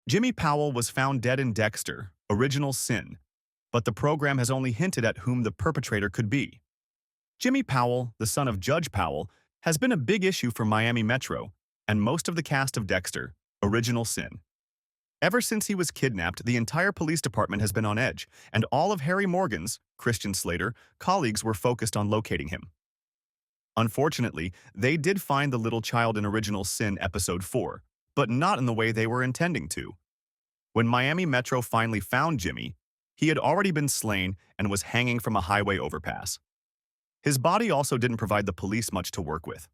Jimmy Powell was found dead in Dexter, Original Sin, but the program has only hinted at whom the perpetrator could be. Jimmy Powell, the son of Judge Powell, has been a big issue for Miami Metro and most of the cast of Dexter, Original Sin. Ever since he was kidnapped, the entire police department has been on edge, and all of Harry Morgan's, Christian Slater, colleagues were focused on locating him. Unfortunately, they did find the little child in Original Sin Episode 4, but not in the way they were intending to. When Miami Metro finally found Jimmy, he had already been slain and was hanging from a highway overpass. His body also didn't provide the police much to work with.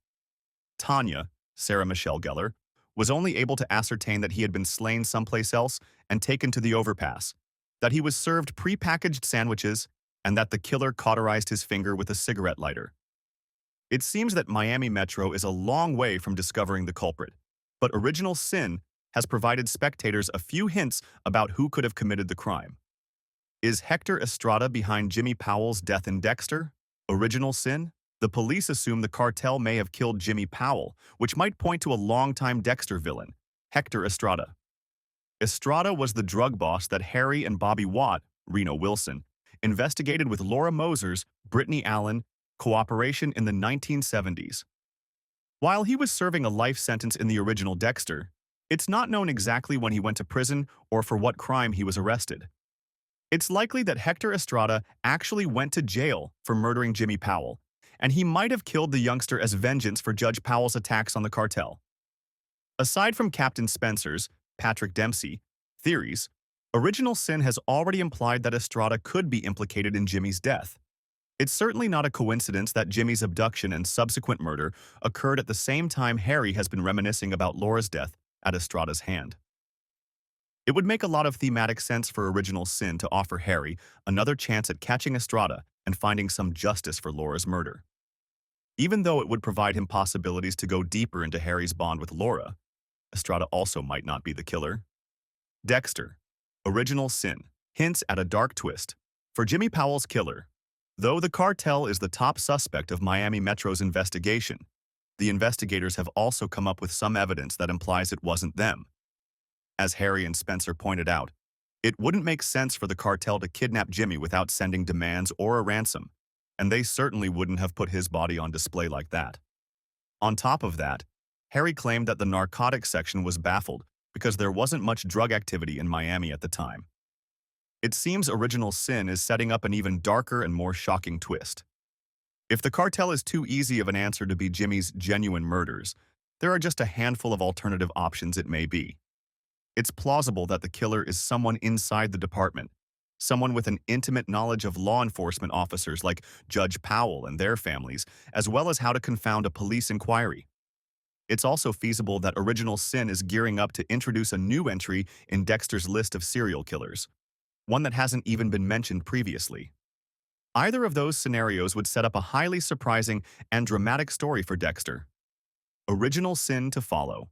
Tanya, Sarah Michelle Gellar, was only able to ascertain that he had been slain someplace else and taken to the overpass, that he was served pre-packaged sandwiches, and that the killer cauterized his finger with a cigarette lighter. It seems that Miami Metro is a long way from discovering the culprit, but Original Sin has provided spectators a few hints about who could have committed the crime. Is Hector Estrada behind Jimmy Powell's death in Dexter? Original Sin? The police assume the cartel may have killed Jimmy Powell, which might point to a longtime Dexter villain, Hector Estrada. Estrada was the drug boss that Harry and Bobby Watt, Reno Wilson, investigated with Laura Moser's, Brittany Allen, cooperation in the 1970s. While he was serving a life sentence in the original Dexter, it's not known exactly when he went to prison or for what crime he was arrested. It's likely that Hector Estrada actually went to jail for murdering Jimmy Powell, and he might have killed the youngster as vengeance for Judge Powell's attacks on the cartel. Aside from Captain Spencer's, Patrick Dempsey, theories, Original Sin has already implied that Estrada could be implicated in Jimmy's death. It's certainly not a coincidence that Jimmy's abduction and subsequent murder occurred at the same time Harry has been reminiscing about Laura's death at Estrada's hand. It would make a lot of thematic sense for Original Sin to offer Harry another chance at catching Estrada and finding some justice for Laura's murder. Even though it would provide him possibilities to go deeper into Harry's bond with Laura, Estrada also might not be the killer. Dexter, Original Sin, hints at a dark twist for Jimmy Powell's killer. Though the cartel is the top suspect of Miami Metro's investigation, the investigators have also come up with some evidence that implies it wasn't them. As Harry and Spencer pointed out, it wouldn't make sense for the cartel to kidnap Jimmy without sending demands or a ransom, and they certainly wouldn't have put his body on display like that. On top of that, Harry claimed that the narcotics section was baffled because there wasn't much drug activity in Miami at the time. It seems Original Sin is setting up an even darker and more shocking twist. If the cartel is too easy of an answer to be Jimmy's genuine murders, there are just a handful of alternative options it may be. It's plausible that the killer is someone inside the department, someone with an intimate knowledge of law enforcement officers like Judge Powell and their families, as well as how to confound a police inquiry. It's also feasible that Original Sin is gearing up to introduce a new entry in Dexter's list of serial killers, one that hasn't even been mentioned previously. Either of those scenarios would set up a highly surprising and dramatic story for Dexter. Original Sin to follow.